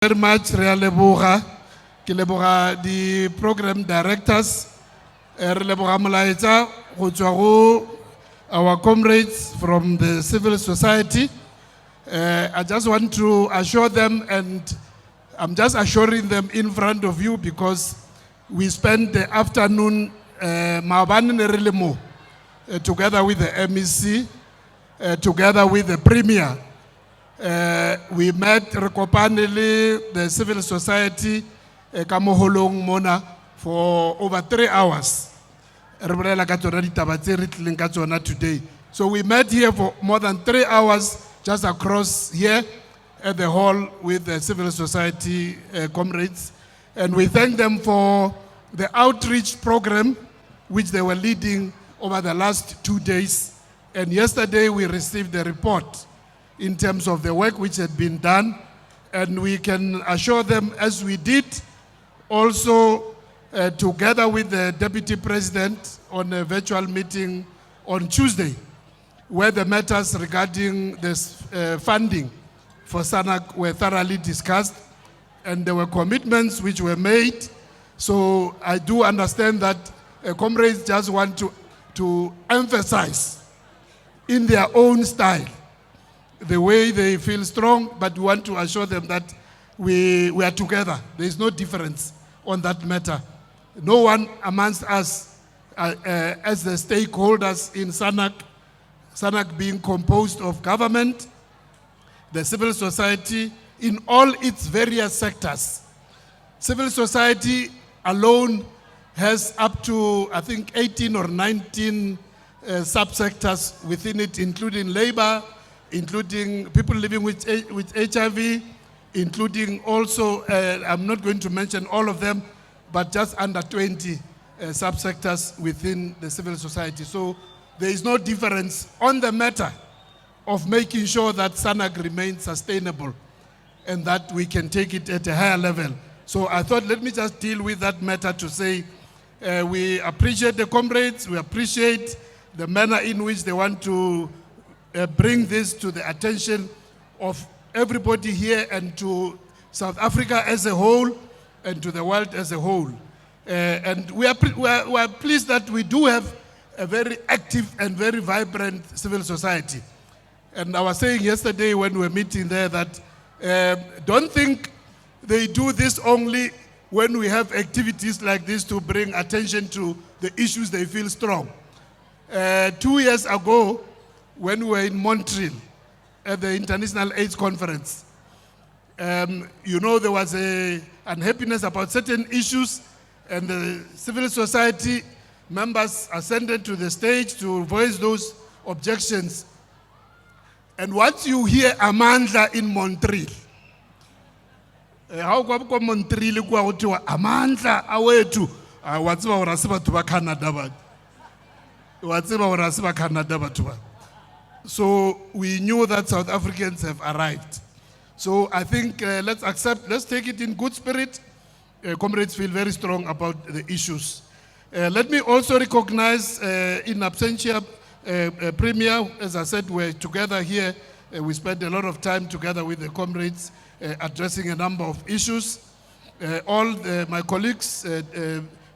Very much, Re a leboga. Ke leboga the program directors, re leboga molaetsa go tswa go our comrades from the civil society. I just want to assure them, and I'm just assuring them in front of you because we spent the afternoon together with the MEC, together with the Premier. We met Rekopanele, the civil society, Kamoholong Mona, for over 3 hours. Today. So we met here for more than 3 hours just across here at the hall with the civil society comrades. And we thank them for the outreach program which they were leading over the last 2 days. And yesterday we received the report in terms of the work which had been done, and we can assure them, as we did also together with the Deputy President on a virtual meeting on Tuesday, where the matters regarding this funding for SANAC were thoroughly discussed, and there were commitments which were made. So I do understand that comrades just want to emphasize in their own style the way they feel strong, but we want to assure them that we are together. There is no difference on that matter. No one amongst us as the stakeholders in SANAC being composed of government, the civil society in all its various sectors. Civil society alone has up to, I think, 18 or 19 subsectors within it, including labor, including people living with HIV, including also, I'm not going to mention all of them, but just under 20 subsectors within the civil society. So there is no difference on the matter of making sure that SANAC remains sustainable and that we can take it at a higher level. So I thought, let me just deal with that matter to say we appreciate the comrades, we appreciate the manner in which they want to bring this to the attention of everybody here and to South Africa as a whole and to the world as a whole. And we are pleased that we do have a very active and very vibrant civil society. And I was saying yesterday when we were meeting there that don't think they do this only when we have activities like this to bring attention to the issues they feel strong. 2 years ago, when we were in Montreal at the International AIDS Conference, you know, there was an unhappiness about certain issues, and the civil society members ascended to the stage to voice those objections. And once you hear Amandla in Montreal, how go Montreal kwa utiwa Amandla awetu watsiba hore se batho ba Canada ba watsiba hore se ba Canada batho ba. So we knew that South Africans have arrived. So I think let's take it in good spirit. Comrades feel very strong about the issues. Let me also recognize in absentia Premier, as I said, we're together here. We spent a lot of time together with the comrades addressing a number of issues. All my colleagues,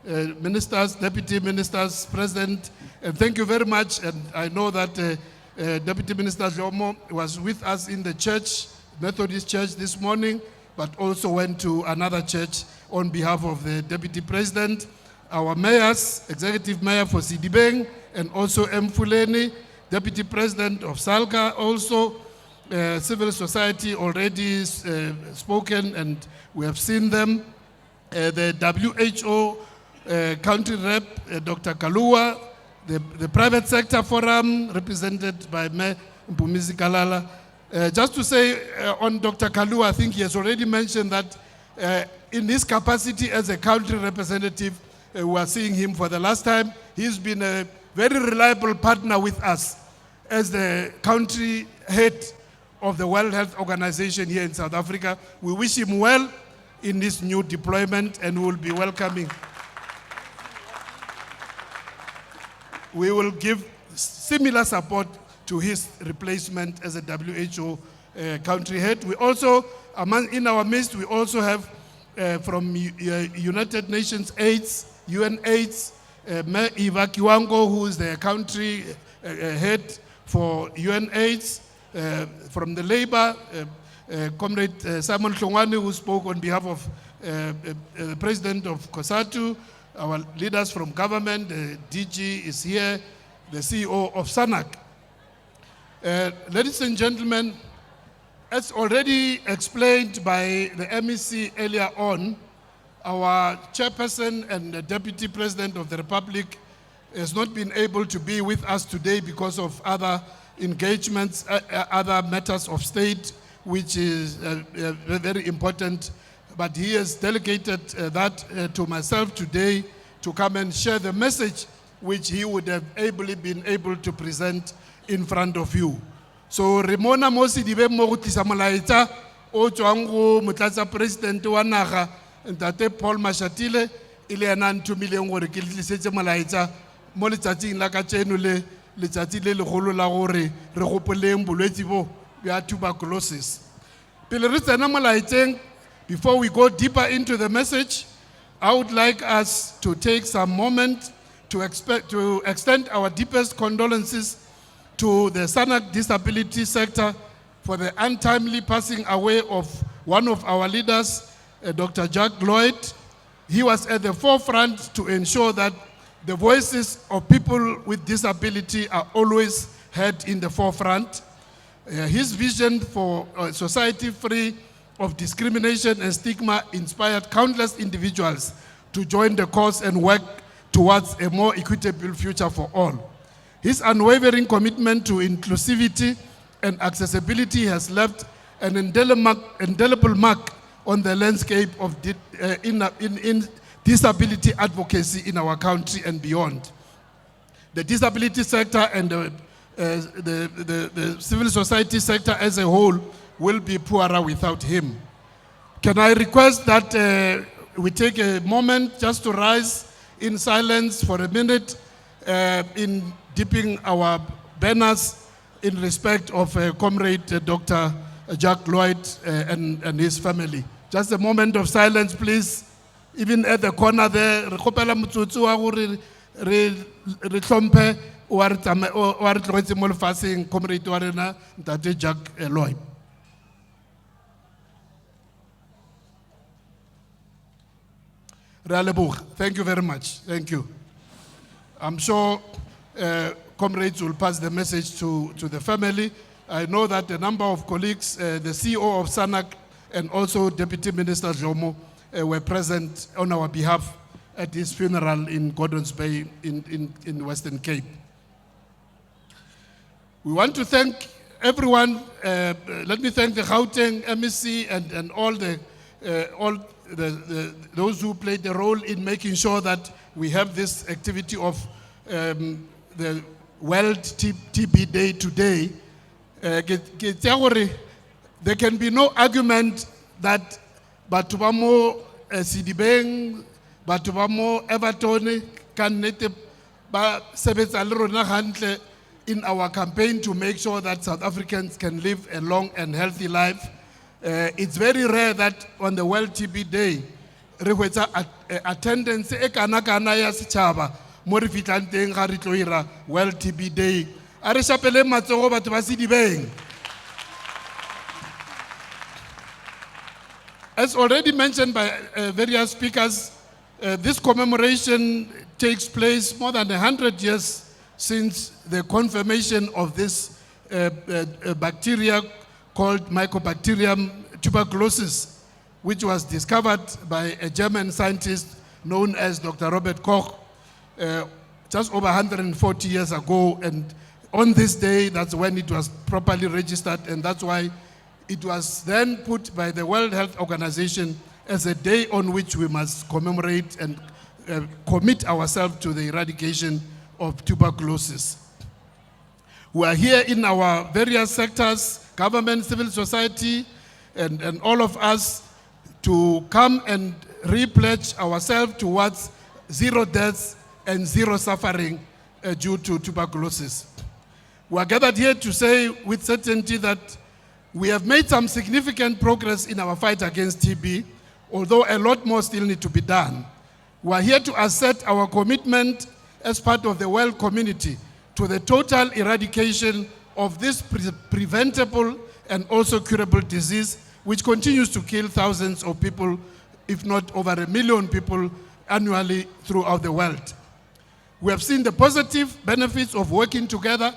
ministers, deputy ministers, president, thank you very much. And I know that Deputy Minister Jomo was with us in the church, Methodist Church this morning, but also went to another church on behalf of the Deputy President, our mayors, Executive Mayor for Sidibeng, and also Mfuleni, Deputy President of Salga, also civil society already spoken, and we have seen them. The WHO country rep, Dr. Kalua, the private sector forum represented by Mayor Mpumizi Kalala. Just to say on Dr. Kalua, I think he has already mentioned that in his capacity as a country representative, we are seeing him for the last time. He's been a very reliable partner with us as the country head of the World Health Organization here in South Africa. We wish him well in this new deployment, and we will be welcoming. We will give similar support to his replacement as a WHO country head. We also, in our midst, we also have from United Nations AIDS, UN AIDS, Eva Kiwango, who is the country head for UN AIDS. From the Labour, Comrade Simon Hlongwane, who spoke on behalf of the President of COSATU, our leaders from government, the DG is here, the CEO of SANAC. Ladies and gentlemen, as already explained by the MEC earlier on, our chairperson and the Deputy President of the Republic has not been able to be with us today because of other engagements, other matters of state, which is very important. But he has delegated that to myself today to come and share the message which he would have been able to present in front of you. So Remona Mosi Dibe Mogutlisa Molaetsa o tswang go Motlatsa President wa naga Ntate Paul Mashatile ile ena ntumileng gore ke tlisetse molaetsa mo letsatsing la ka tseno le letsatsi le legolo la gore re gopoleng bolwetse bo bja tuberculosis. Pele re tsena molaetseng, before we go deeper into the message, I would like us to take some moment to extend our deepest condolences to the SANAC disability sector for the untimely passing away of one of our leaders, Dr. Jack Lloyd. He was at the forefront to ensure that the voices of people with disability are always heard in the forefront. His vision for a society free of discrimination and stigma inspired countless individuals to join the cause and work towards a more equitable future for all. His unwavering commitment to inclusivity and accessibility has left an indelible mark on the landscape of in disability advocacy in our country and beyond. The disability sector and the civil society sector as a whole will be poorer without him. Can I request that we take a moment just to rise in silence for a minute in dipping our banners in respect of Comrade Dr. Jack Lloyd and his family. Just a moment of silence, please. Even at the corner there, re kgopela motsotso wa gore re tlhomphe o re tlogetse mo lefatsheng Comrade wa rena Ntate Jack Lloyd. Re a leboga. Thank you very much. Thank you. I'm sure comrades will pass the message to the family. I know that a number of colleagues, the CEO of SANAC and also Deputy Minister Jomo were present on our behalf at his funeral in Gordons Bay in Western Cape. We want to thank everyone. Let me thank the Gauteng MEC and all those who played a role in making sure that we have this activity of the World TB Day today. There can be no argument that batho ba mo Sidibeng, batho ba mo Everton ka nnete ba sebetsa le rona hantle in our campaign to make sure that South Africans can live a long and healthy life. It's very rare that on the World TB Day, re hwetsa attendance e kana ya setšhaba mo re fitlang teng ga re tlo ira World TB Day. A re shapele matsogo batho ba Sidibeng. As already mentioned by various speakers, this commemoration takes place more than 100 years since the confirmation of this bacteria called Mycobacterium tuberculosis, which was discovered by a German scientist known as Dr. Robert Koch just over 140 years ago. And on this day, that's when it was properly registered, and that's why it was then put by the World Health Organization as a day on which we must commemorate and commit ourselves to the eradication of tuberculosis. We are here in our various sectors, government, civil society, and all of us to come and re-pledge ourselves towards zero deaths and zero suffering due to tuberculosis. We are gathered here to say with certainty that We have made some significant progress in our fight against TB, although a lot more still need to be done. We are here to assert our commitment as part of the world community to the total eradication of this preventable and also curable disease, which continues to kill thousands of people, if not over 1 million people annually throughout the world. We have seen the positive benefits of working together,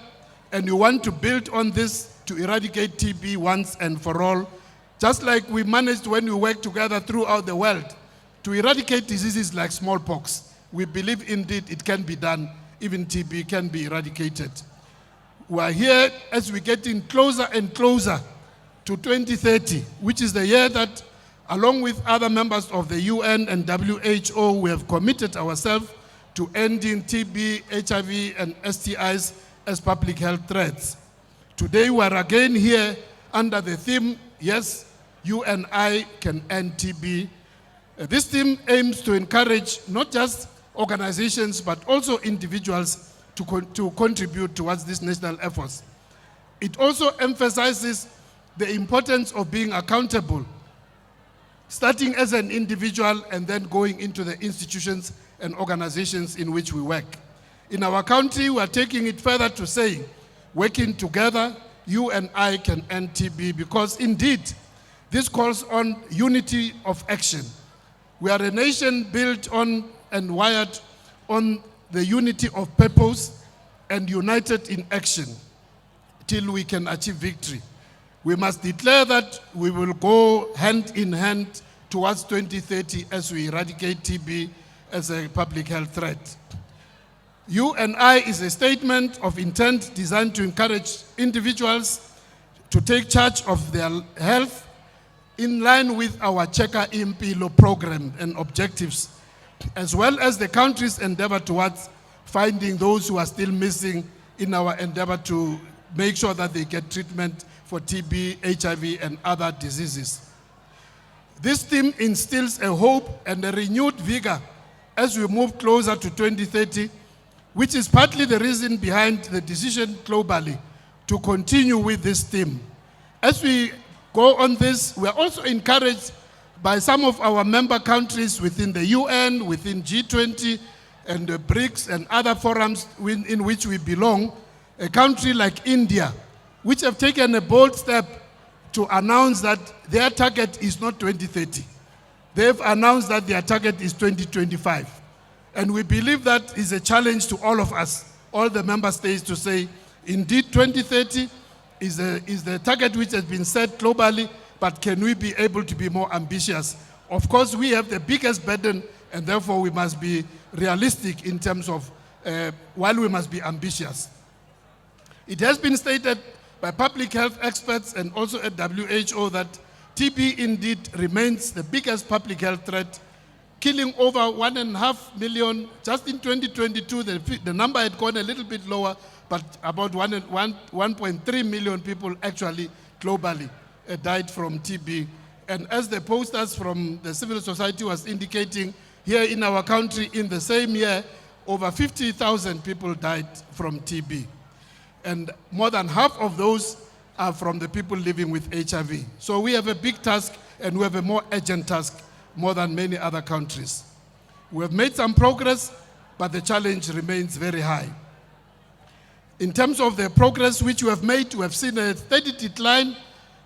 and we want to build on this to eradicate TB once and for all, just like we managed when we work together throughout the world to eradicate diseases like smallpox. We believe indeed it can be done. Even TB can be eradicated. We are here as we're getting closer and closer to 2030, which is the year that, along with other members of the UN and WHO, we have committed ourselves to ending TB, HIV, and STIs as public health threats. Today we are again here under the theme, yes, you and I can end TB. This theme aims to encourage not just organizations but also individuals to contribute towards these national efforts. It also emphasizes the importance of being accountable, starting as an individual and then going into the institutions and organizations in which we work. In our country, we are taking it further to say, working together, you and I can end TB, because indeed, this calls on unity of action. We are a nation built on and wired on the unity of purpose and united in action till we can achieve victory. We must declare that we will go hand in hand towards 2030 as we eradicate TB as a public health threat. You and I is a statement of intent designed to encourage individuals to take charge of their health in line with our Cheka Impilo program and objectives, as well as the country's endeavor towards finding those who are still missing in our endeavor to make sure that they get treatment for TB, HIV, and other diseases. This theme instills a hope and a renewed vigor as we move closer to 2030, which is partly the reason behind the decision globally to continue with this theme. As we go on this, we are also encouraged by some of our member countries within the UN, within G20, and the BRICS and other forums in which we belong, a country like India, which have taken a bold step to announce that their target is not 2030. They've announced that their target is 2025. And we believe that is a challenge to all of us, all the member states, to say, indeed, 2030 is the target which has been set globally, but can we be able to be more ambitious? Of course, we have the biggest burden, and therefore we must be realistic in terms of, while we must be ambitious. It has been stated by public health experts and also at WHO that TB indeed remains the biggest public health threat, killing over 1.5 million. Just in 2022, the number had gone a little bit lower, but about 1.3 million people actually globally died from TB. And as the posters from the civil society was indicating, here in our country in the same year, over 50,000 people died from TB. And more than half of those are from the people living with HIV. So we have a big task, and we have a more urgent task more than many other countries. We have made some progress, but the challenge remains very high. In terms of the progress which we have made, we have seen a steady decline.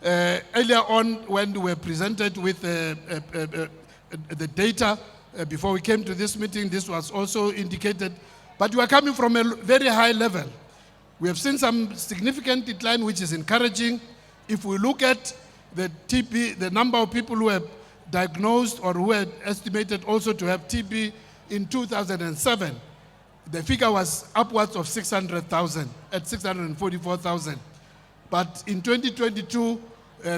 Earlier on, when we were presented with the data before we came to this meeting, this was also indicated, but we are coming from a very high level. We have seen some significant decline, which is encouraging. If we look at the TB, the number of people who have diagnosed or who were estimated also to have TB in 2007, the figure was upwards of 600,000, at 644,000. But in 2022,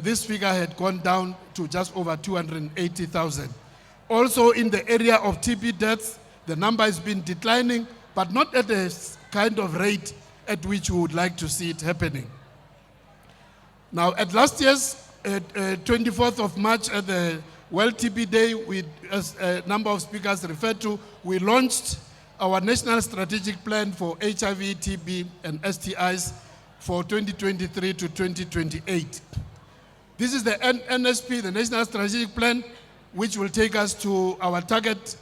this figure had gone down to just over 280,000. Also in the area of TB deaths, the number has been declining, but not at a kind of rate at which we would like to see it happening. Now, at last year's 24th of March, at the World TB Day, as a number of speakers referred to, we launched our National Strategic Plan for HIV, TB, and STIs for 2023 to 2028. This is the NSP, the National Strategic Plan, which will take us to our target,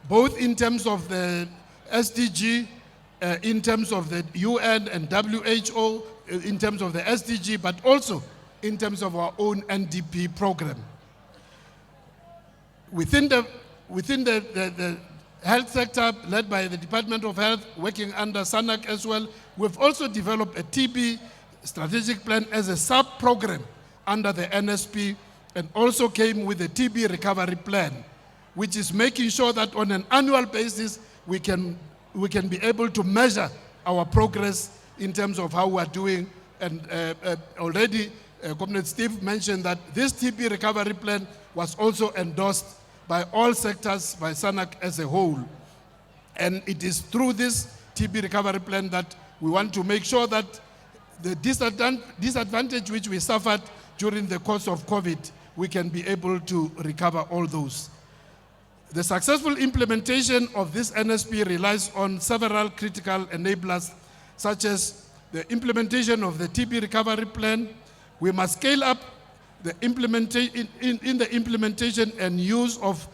both in terms of the SDG, in terms of the UN and WHO, in terms of the SDG, but also in terms of our own NDP program. Within the health sector, led by the Department of Health, working under SANAC as well, we've also developed a TB strategic plan as a sub-program under the NSP, and also came with a TB recovery plan, which is making sure that on an annual basis, we can be able to measure our progress in terms of how we are doing. And already, Comrade Steve mentioned that this TB recovery plan was also endorsed by all sectors, by SANAC as a whole. And it is through this TB recovery plan that we want to make sure that the disadvantage which we suffered during the course of COVID, we can be able to recover all those. The successful implementation of this NSP relies on several critical enablers, such as the implementation of the TB recovery plan. We must scale up the implementation and use of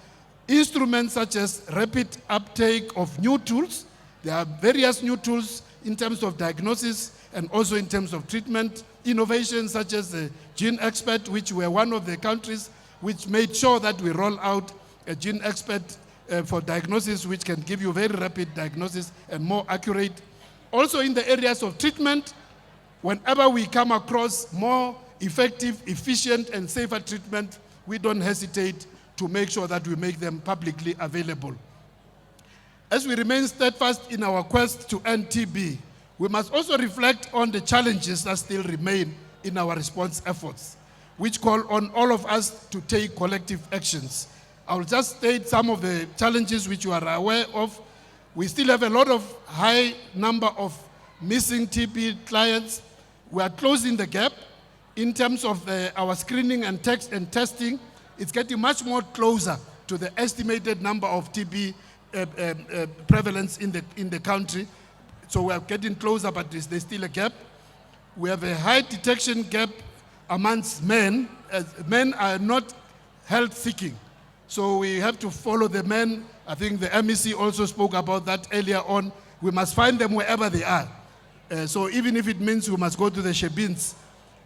instruments such as rapid uptake of new tools. There are various new tools in terms of diagnosis and also in terms of treatment. Innovations such as the Gene Expert, which were one of the countries which made sure that we roll out a Gene Expert for diagnosis, which can give you very rapid diagnosis and more accurate. Also in the areas of treatment, whenever we come across more effective, efficient, and safer treatment, we don't hesitate to make sure that we make them publicly available. As we remain steadfast in our quest to end TB, we must also reflect on the challenges that still remain in our response efforts, which call on all of us to take collective actions. I will just state some of the challenges which you are aware of. We still have a lot of high number of missing TB clients. We are closing the gap in terms of our screening and testing. It's getting much more closer to the estimated number of TB prevalence in the country. So we are getting closer, but there's still a gap. We have a high detection gap amongst men. Men are not health-seeking. So we have to follow the men. I think the MEC also spoke about that earlier on. We must find them wherever they are. So even if it means we must go to the Shebins,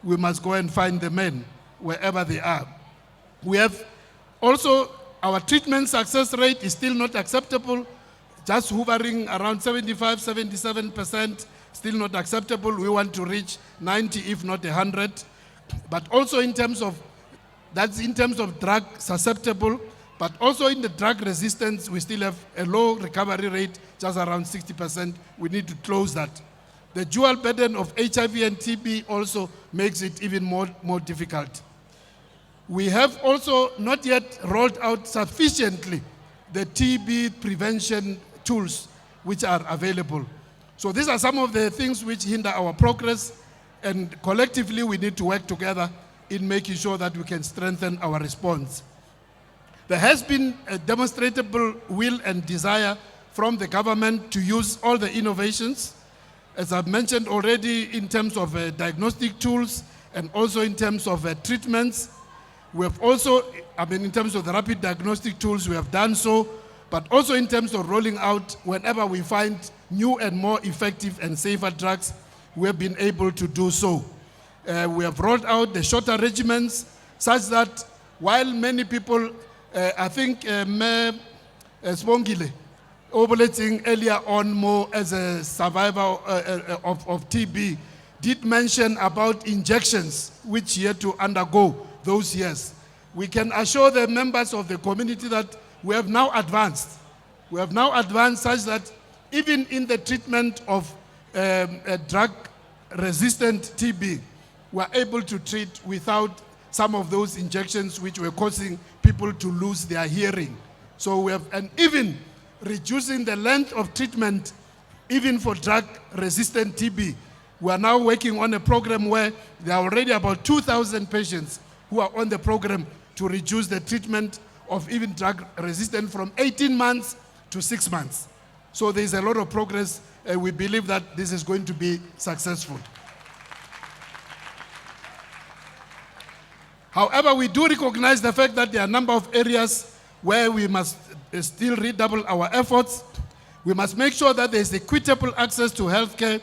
we must go and find the men wherever they are. We have also, our treatment success rate is still not acceptable, just hovering around 75, 77%, still not acceptable. We want to reach 90, if not 100. But also in terms of, that's in terms of drug susceptible, but also in the drug resistance, we still have a low recovery rate, just around 60%. We need to close that. The dual burden of HIV and TB also makes it even more difficult. We have also not yet rolled out sufficiently the TB prevention tools which are available. So these are some of the things which hinder our progress, and collectively we need to work together in making sure that we can strengthen our response. There has been a demonstrable will and desire from the government to use all the innovations, as I've mentioned already, in terms of diagnostic tools and also in terms of treatments. We have also, in terms of the rapid diagnostic tools, we have done so, but also in terms of rolling out, whenever we find new and more effective and safer drugs, we have been able to do so. We have rolled out the shorter regimens, such that while many people, I think Mayor Spongile, ovulating earlier on more as a survivor of TB, did mention about injections which he had to undergo those years. We can assure the members of the community that we have now advanced. We have now advanced such that even in the treatment of drug-resistant TB, we are able to treat without some of those injections which were causing people to lose their hearing. So we have, and even reducing the length of treatment, even for drug-resistant TB. We are now working on a program where there are already about 2,000 patients who are on the program to reduce the treatment of even drug-resistant from 18 months to 6 months. So there's a lot of progress, and we believe that this is going to be successful. However, we do recognize the fact that there are a number of areas where we must still redouble our efforts. We must make sure that there is equitable access to healthcare,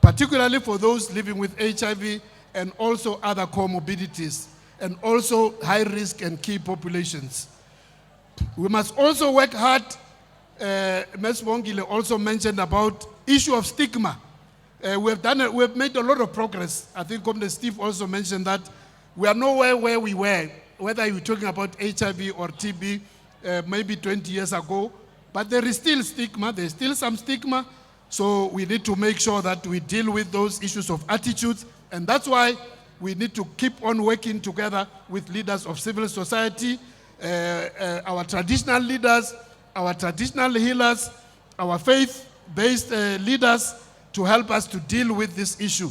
particularly for those living with HIV and also other comorbidities, and also high risk and key populations. We must also work hard. Ms. Wongile also mentioned about issue of stigma. We have made a lot of progress. I think Comrade Steve also mentioned that we are nowhere where we were, whether you're talking about HIV or TB, maybe 20 years ago, but there is still stigma, there's still some stigma, so we need to make sure that we deal with those issues of attitudes, and that's why we need to keep on working together with leaders of civil society, our traditional leaders, our traditional healers, our faith-based leaders, to help us to deal with this issue.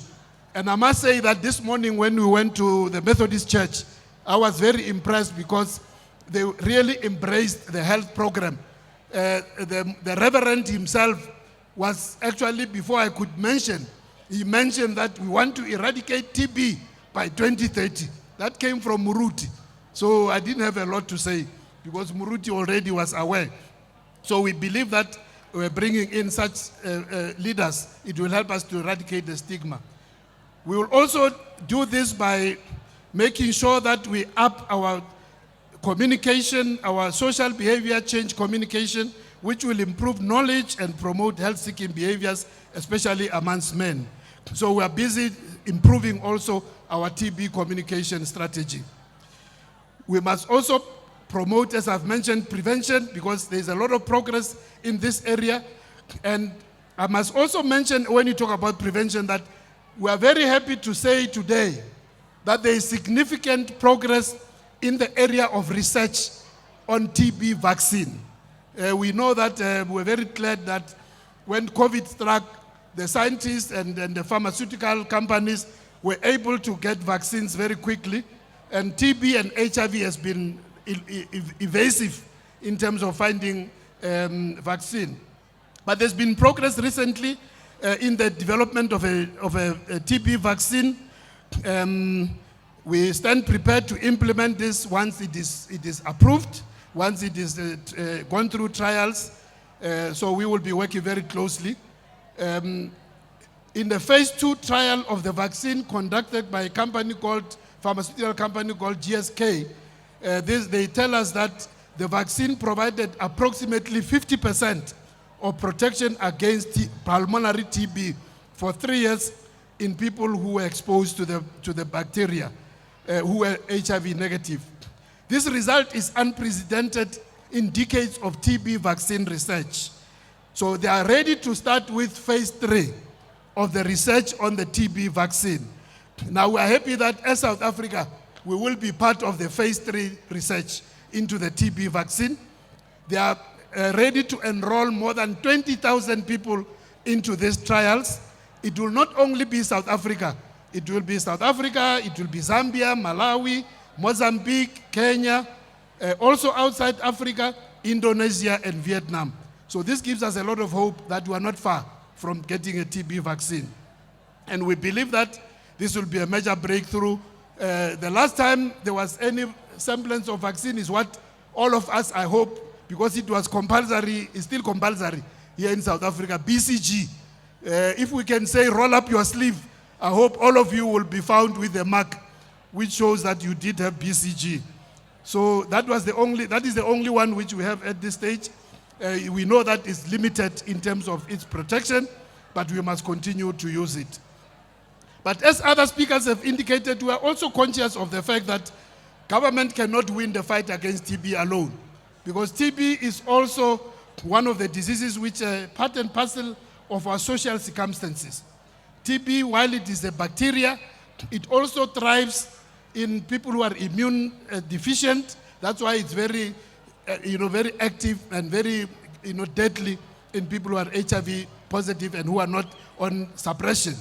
And I must say that this morning when we went to the Methodist Church, I was very impressed because they really embraced the health program. The Reverend himself was actually, before I could mention, he mentioned that we want to eradicate TB by 2030. That came from Muruti. So I didn't have a lot to say because Muruti already was aware. So we believe that we're bringing in such leaders, it will help us to eradicate the stigma. We will also do this by making sure that we up our communication, our social behavior change communication, which will improve knowledge and promote health-seeking behaviors, especially amongst men. So we are busy improving also our TB communication strategy. We must also promote, as I've mentioned, prevention, because there's a lot of progress in this area. And I must also mention, when you talk about prevention, that we are very happy to say today that there is significant progress in the area of research on TB vaccine. We know that we're very glad that when COVID struck, the scientists and the pharmaceutical companies were able to get vaccines very quickly, and TB and HIV has been evasive in terms of finding vaccine. But there's been progress recently in the development of a TB vaccine. We stand prepared to implement this once it is approved, once it is gone through trials. So we will be working very closely. In the phase 2 trial of the vaccine conducted by a pharmaceutical company called GSK, they tell us that the vaccine provided approximately 50% of protection against pulmonary TB for 3 years in people who were exposed to the bacteria, who were HIV negative. This result is unprecedented in decades of TB vaccine research. So they are ready to start with phase 3 of the research on the TB vaccine. Now we are happy that as South Africa, we will be part of the phase 3 research into the TB vaccine. They are ready to enroll more than 20,000 people into these trials. It will not only be South Africa, it will be South Africa, it will be Zambia, Malawi, Mozambique, Kenya, also outside Africa, Indonesia and Vietnam. So this gives us a lot of hope that we are not far from getting a TB vaccine. And we believe that this will be a major breakthrough. The last time there was any semblance of vaccine is what all of us, I hope, because it was compulsory, it's still compulsory here in South Africa, BCG. If we can say roll up your sleeve, I hope all of you will be found with a mark which shows that you did have BCG. So that is the only one which we have at this stage. We know that it's limited in terms of its protection, but we must continue to use it. But as other speakers have indicated, we are also conscious of the fact that government cannot win the fight against TB alone, because TB is also one of the diseases which are part and parcel of our social circumstances. TB, while it is a bacteria, it also thrives in people who are immune deficient. That's why it's very, very active and very, deadly in people who are HIV positive and who are not on suppression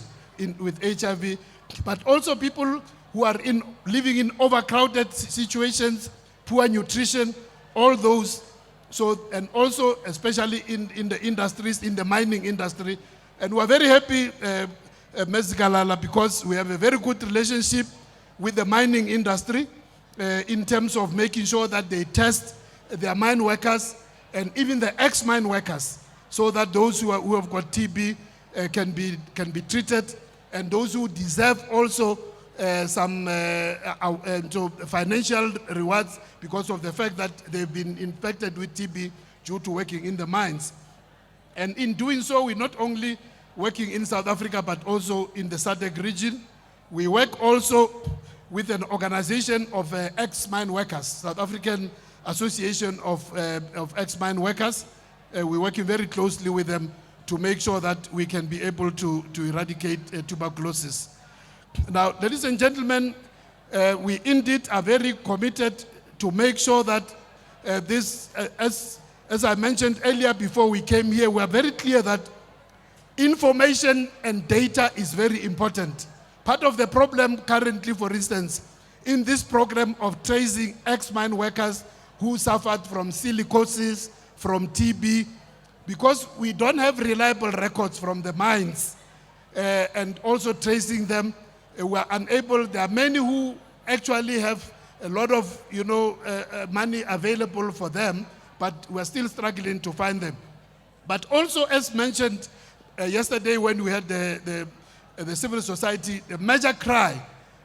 with HIV. But also people who are living in overcrowded situations, poor nutrition, all those. So, and also especially in the industries, in the mining industry. And we are very happy, Ms. Galala, because we have a very good relationship with the mining industry. in terms of making sure that they test their mine workers and even the ex-mine workers, so that those who have got TB can be treated, and those who deserve also some financial rewards because of the fact that they've been infected with TB due to working in the mines. And in doing so, we're not only working in South Africa, but also in the SADC region. We work also with an organization of ex-mine workers, South African Association of Ex-Mine Workers. We're working very closely with them to make sure that we can be able to eradicate tuberculosis. Now, ladies and gentlemen, we indeed are very committed to make sure that as I mentioned earlier before we came here, we are very clear that information and data is very important. Part of the problem currently, for instance, in this program of tracing ex-mine workers who suffered from silicosis, from TB, because we don't have reliable records from the mines and also tracing them, we are unable. There are many who actually have a lot of money available for them, but we're still struggling to find them. But also, as mentioned yesterday when we had the civil society, the major cry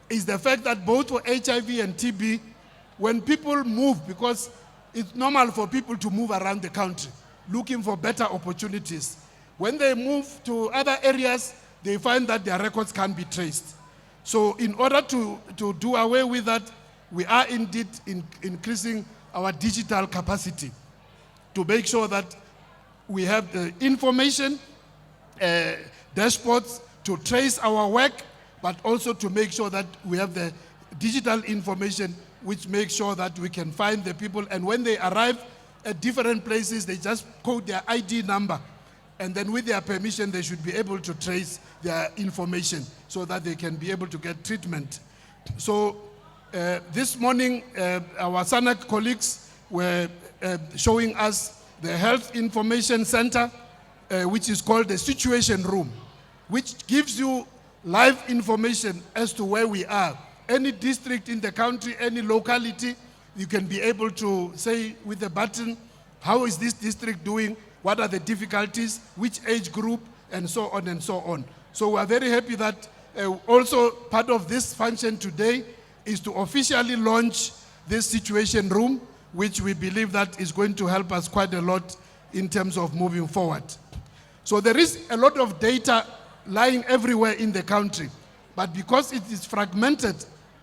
is the fact that both for HIV and TB, when people move, because it's normal for people to move around the country looking for better opportunities. When they move to other areas, they find that their records can't be traced. So in order to do away with that, we are indeed increasing our digital capacity to make sure that we have the information, dashboards to trace our work, but also to make sure that we have the digital information which makes sure that we can find the people. And when they arrive at different places, they just code their ID number. And then with their permission, they should be able to trace their information so that they can be able to get treatment. So this morning, our SANAC colleagues were showing us the Health Information Center, which is called the Situation Room, which gives you live information as to where we are. Any district in the country, any locality, you can be able to say with a button, how is this district doing? What are the difficulties? Which age group? And so on and so on. So we are very happy that also part of this function today is to officially launch this Situation Room, which we believe that is going to help us quite a lot in terms of moving forward. So there is a lot of data lying everywhere in the country, but because it is fragmented,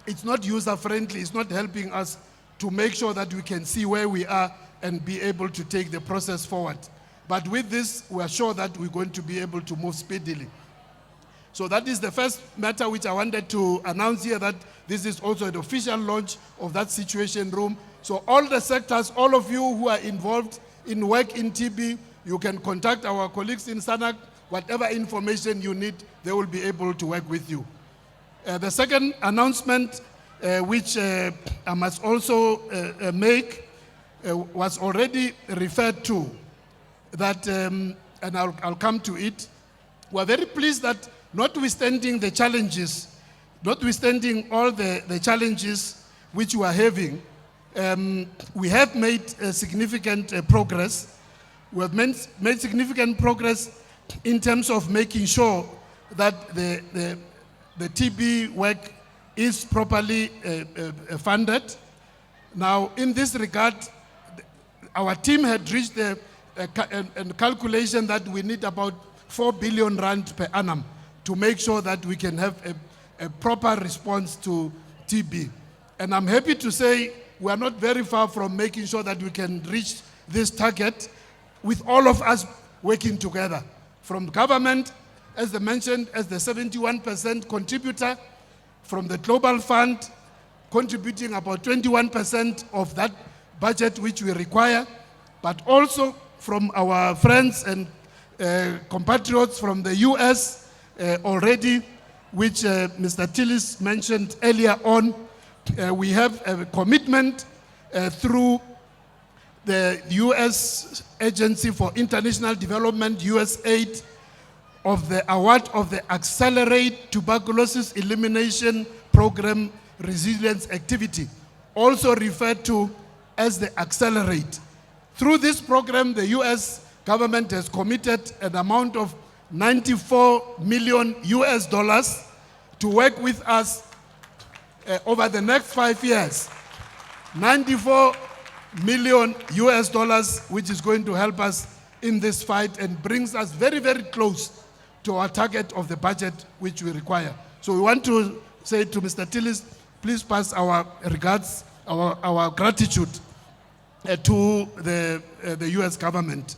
it's not user-friendly, it's not helping us to make sure that we can see where we are and be able to take the process forward. But with this, we are sure that we're going to be able to move speedily. So that is the first matter which I wanted to announce here, that this is also an official launch of that Situation Room. So all the sectors, all of you who are involved in work in TB, you can contact our colleagues in SANAC. Whatever information you need, they will be able to work with you. The second announcement, which I must also make, was already referred to, that, and I'll come to it. We're very pleased that notwithstanding the challenges, notwithstanding all the challenges which we are having, we have made significant progress. We have made significant progress in terms of making sure that the TB work is properly funded. Now, in this regard, our team had reached a calculation that we need about 4 billion rand per annum to make sure that we can have a proper response to TB. And I'm happy to say we are not very far from making sure that we can reach this target with all of us working together. From government, as I mentioned, as the 71% contributor, from the Global Fund, contributing about 21% of that budget which we require, but also from our friends and compatriots from the US already, which Mr. Tillis mentioned earlier on. We have a commitment through the US Agency for International Development, USAID, of the award of the Accelerate Tuberculosis Elimination Program Resilience Activity, also referred to as the Accelerate. Through this program, the US government has committed an amount of 94 million US dollars to work with us over the next 5 years. 94 million US dollars, which is going to help us in this fight and brings us very, very close to our target of the budget which we require. So we want to say to Mr. Tillis, please pass our regards, our gratitude to the US government.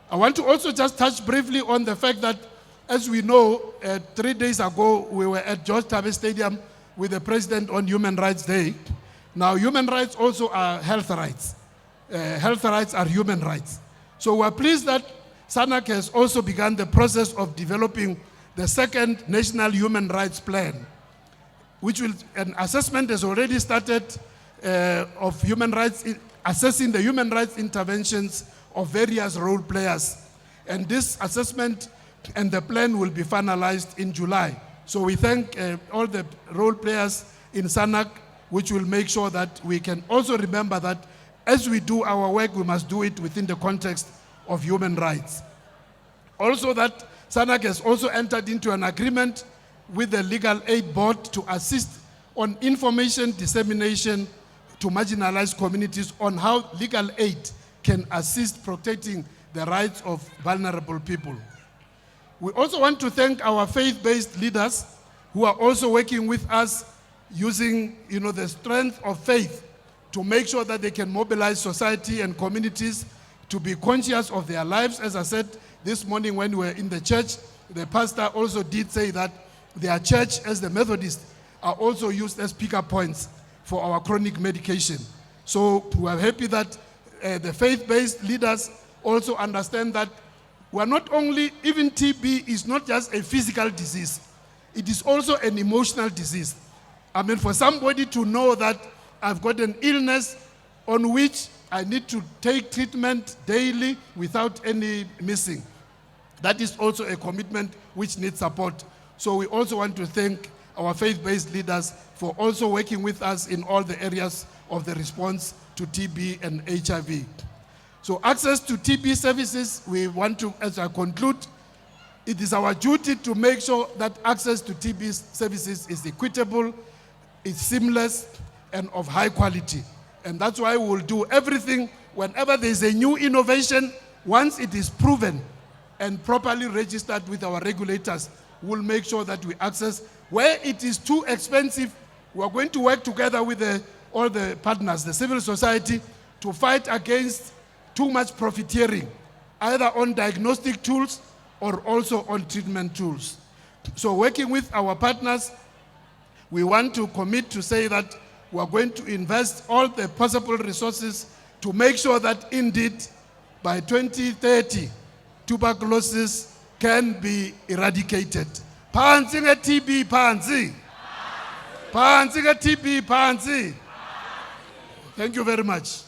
I want to also just touch briefly on the fact that, as we know, 3 days ago we were at George Tabe Stadium with the President on Human Rights Day. Now, human rights also are health rights. Health rights are human rights. So we're pleased that SANAC has also begun the process of developing the second National Human Rights Plan, which will, an assessment has already started of human rights, assessing the human rights interventions of various role players. And this assessment and the plan will be finalized in July. So we thank all the role players in SANAC, which will make sure that we can also remember that as we do our work, we must do it within the context of human rights. Also, that SANAC has also entered into an agreement with the Legal Aid Board to assist on information dissemination to marginalized communities on how legal aid can assist protecting the rights of vulnerable people. We also want to thank our faith-based leaders who are also working with us using the strength of faith to make sure that they can mobilize society and communities to be conscious of their lives. As I said this morning when we were in the church, the pastor also did say that their church, as the Methodists, are also used as pick-up points for our chronic medication. So we are happy that the faith-based leaders also understand that we're not only, even TB is not just a physical disease, it is also an emotional disease. I mean, for somebody to know that I've got an illness on which I need to take treatment daily without any missing, that is also a commitment which needs support. So we also want to thank our faith-based leaders for also working with us in all the areas of the response to TB and HIV. So access to TB services, we want to, as I conclude, it is our duty to make sure that access to TB services is equitable, is seamless, and of high quality. And that's why we will do everything whenever there is a new innovation, once it is proven and properly registered with our regulators, we'll make sure that we access. Where it is too expensive, we are going to work together with all the partners, the civil society, to fight against too much profiteering, either on diagnostic tools or also on treatment tools. So working with our partners, we want to commit to say that we are going to invest all the possible resources to make sure that indeed by 2030, tuberculosis can be eradicated. Phansi nge-TB, phansi. Phansi nge-TB, phansi. Thank you very much.